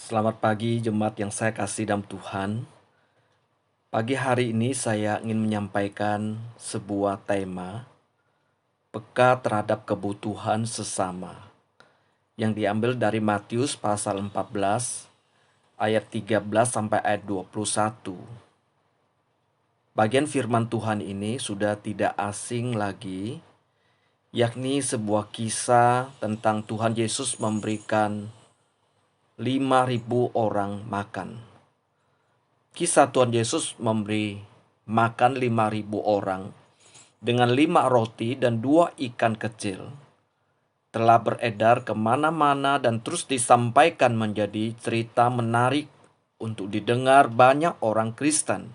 Selamat pagi jemaat yang saya kasih dalam Tuhan. Pagi hari ini saya ingin menyampaikan sebuah tema peka terhadap kebutuhan sesama yang diambil dari Matius pasal 14 ayat 13 sampai ayat 21. Bagian firman Tuhan ini sudah tidak asing lagi, yakni sebuah kisah tentang Tuhan Yesus memberikan 5.000 orang makan. Kisah Tuhan Yesus memberi makan 5.000 orang dengan 5 roti dan 2 ikan kecil telah beredar kemana-mana dan terus disampaikan menjadi cerita menarik untuk didengar banyak orang Kristen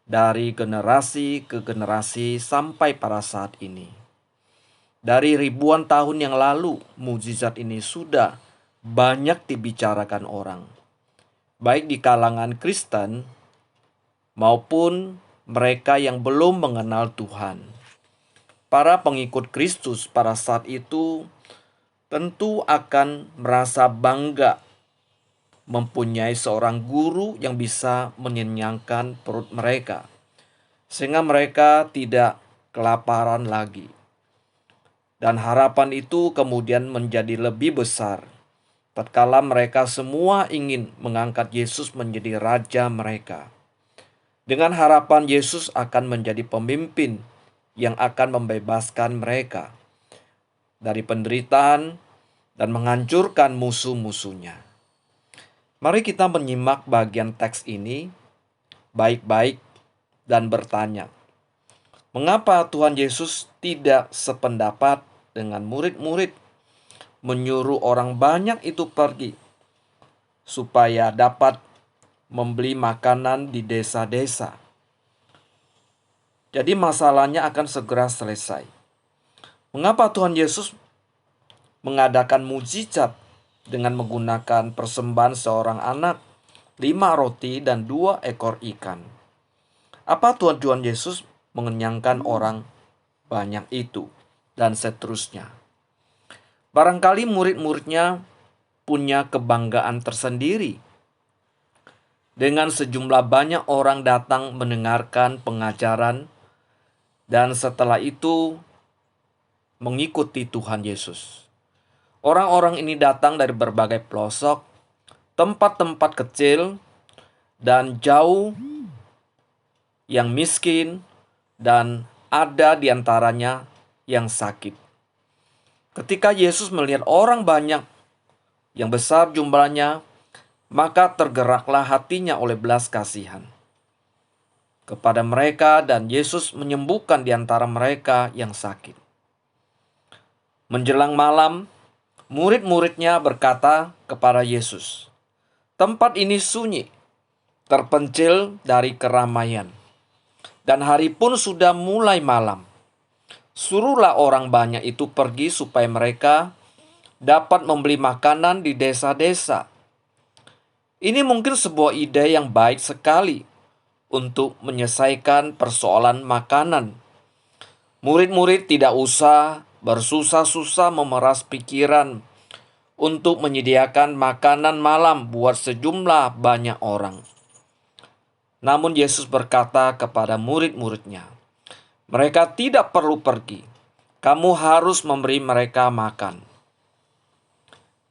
dari generasi ke generasi sampai pada saat ini. Dari ribuan tahun yang lalu, mukjizat ini sudah banyak dibicarakan orang, baik di kalangan Kristen maupun mereka yang belum mengenal Tuhan. Para pengikut Kristus pada saat itu tentu akan merasa bangga mempunyai seorang guru yang bisa mengenyangkan perut mereka, sehingga mereka tidak kelaparan lagi. Dan harapan itu kemudian menjadi lebih besar tatkala mereka semua ingin mengangkat Yesus menjadi raja mereka, dengan harapan Yesus akan menjadi pemimpin yang akan membebaskan mereka dari penderitaan dan menghancurkan musuh-musuhnya. Mari kita menyimak bagian teks ini baik-baik dan bertanya, mengapa Tuhan Yesus tidak sependapat dengan murid-murid menyuruh orang banyak itu pergi supaya dapat membeli makanan di desa-desa? Jadi masalahnya akan segera selesai. Mengapa Tuhan Yesus mengadakan mukjizat dengan menggunakan persembahan seorang anak, 5 roti dan 2 ekor ikan? Apa tujuan Yesus mengenyangkan orang banyak itu? Dan seterusnya. Barangkali murid-muridnya punya kebanggaan tersendiri dengan sejumlah banyak orang datang mendengarkan pengajaran dan setelah itu mengikuti Tuhan Yesus. Orang-orang ini datang dari berbagai pelosok, tempat-tempat kecil dan jauh, yang miskin, dan ada di antaranya yang sakit. Ketika Yesus melihat orang banyak yang besar jumlahnya, maka tergeraklah hatinya oleh belas kasihan kepada mereka dan Yesus menyembuhkan di antara mereka yang sakit. Menjelang malam, murid-muridnya berkata kepada Yesus, "Tempat ini sunyi, terpencil dari keramaian, dan hari pun sudah mulai malam. Suruhlah orang banyak itu pergi supaya mereka dapat membeli makanan di desa-desa." Ini mungkin sebuah ide yang baik sekali untuk menyelesaikan persoalan makanan. Murid-murid tidak usah bersusah-susah memeras pikiran untuk menyediakan makanan malam buat sejumlah banyak orang. Namun Yesus berkata kepada murid-muridnya, "Mereka tidak perlu pergi. Kamu harus memberi mereka makan."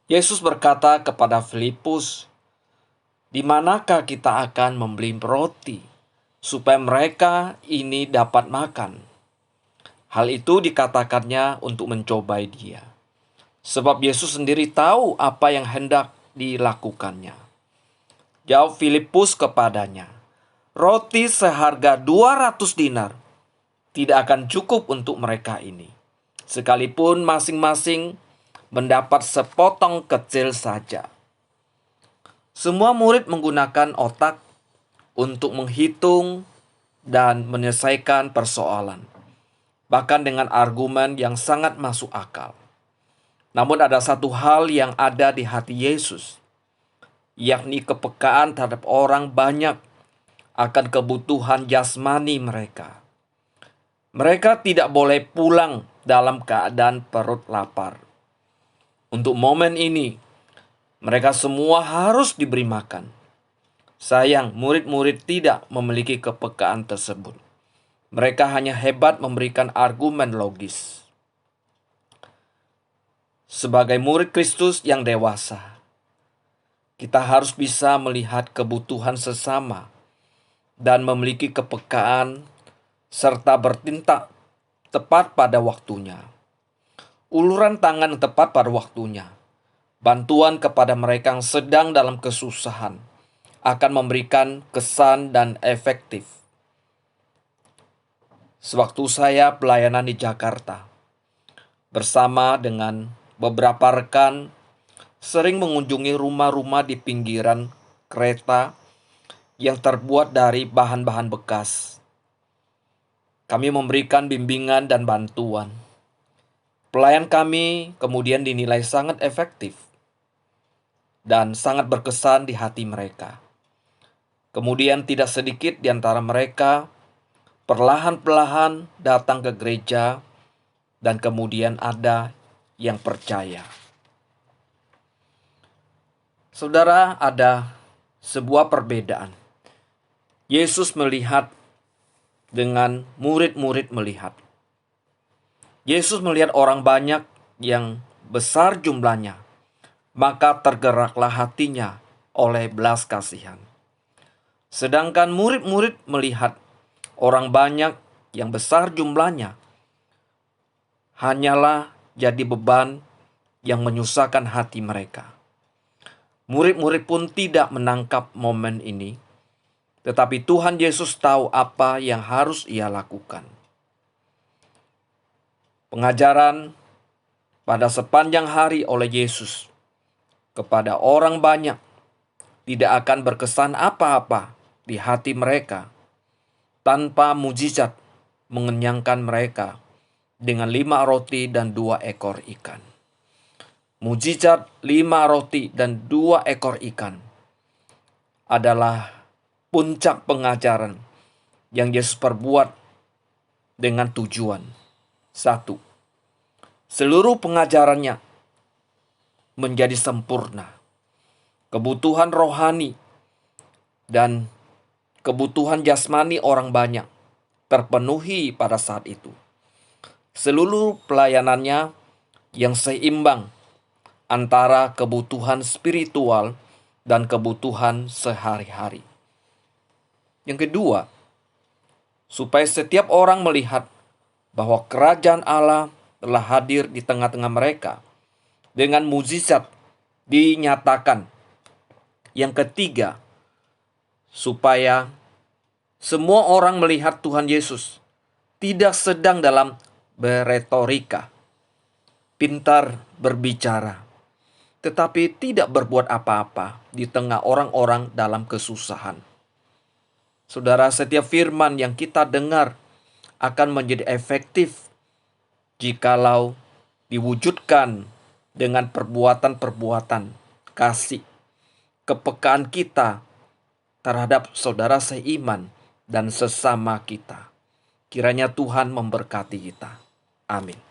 Yesus berkata kepada Filipus, "Di manakah kita akan membeli roti supaya mereka ini dapat makan?" Hal itu dikatakannya untuk mencobai dia, sebab Yesus sendiri tahu apa yang hendak dilakukannya. Jawab Filipus kepadanya, "Roti seharga 200 dinar tidak akan cukup untuk mereka ini, sekalipun masing-masing mendapat sepotong kecil saja." Semua murid menggunakan otak untuk menghitung dan menyelesaikan persoalan, bahkan dengan argumen yang sangat masuk akal. Namun ada satu hal yang ada di hati Yesus, yakni kepekaan terhadap orang banyak akan kebutuhan jasmani mereka. Mereka tidak boleh pulang dalam keadaan perut lapar. Untuk momen ini, Mereka semua harus diberi makan. Sayang, murid-murid tidak memiliki kepekaan tersebut. Mereka hanya hebat memberikan argumen logis. Sebagai murid Kristus yang dewasa, kita harus bisa melihat kebutuhan sesama dan memiliki kepekaan serta bertindak tepat pada waktunya. Uluran tangan yang tepat pada waktunya, bantuan kepada mereka yang sedang dalam kesusahan akan memberikan kesan dan efektif. Sewaktu saya pelayanan di Jakarta, bersama dengan beberapa rekan, sering mengunjungi rumah-rumah di pinggiran kereta yang terbuat dari bahan-bahan bekas. Kami memberikan bimbingan dan bantuan. Pelayan kami kemudian dinilai sangat efektif dan sangat berkesan di hati mereka. Kemudian tidak sedikit di antara mereka perlahan-lahan datang ke gereja dan kemudian ada yang percaya. Saudara, ada sebuah perbedaan. Yesus melihat dengan murid-murid melihat. Yesus melihat orang banyak yang besar jumlahnya, maka tergeraklah hatinya oleh belas kasihan. Sedangkan murid-murid melihat orang banyak yang besar jumlahnya, hanyalah jadi beban yang menyusahkan hati mereka. Murid-murid pun tidak menangkap momen ini, tetapi Tuhan Yesus tahu apa yang harus ia lakukan. Pengajaran pada sepanjang hari oleh Yesus kepada orang banyak tidak akan berkesan apa-apa di hati mereka tanpa mujizat mengenyangkan mereka dengan 5 roti dan 2 ekor ikan. Mujizat 5 roti dan 2 ekor ikan adalah puncak pengajaran yang Yesus perbuat dengan tujuan. 1. Seluruh pengajarannya menjadi sempurna. Kebutuhan rohani dan kebutuhan jasmani orang banyak terpenuhi pada saat itu. Seluruh pelayanannya yang seimbang antara kebutuhan spiritual dan kebutuhan sehari-hari. Yang kedua, supaya setiap orang melihat bahwa kerajaan Allah telah hadir di tengah-tengah mereka dengan mukjizat dinyatakan. Yang ketiga, supaya semua orang melihat Tuhan Yesus tidak sedang dalam beretorika, pintar berbicara, tetapi tidak berbuat apa-apa di tengah orang-orang dalam kesusahan. Saudara, setiap firman yang kita dengar akan menjadi efektif jikalau diwujudkan dengan perbuatan-perbuatan kasih, kepekaan kita terhadap saudara seiman dan sesama kita. Kiranya Tuhan memberkati kita. Amin.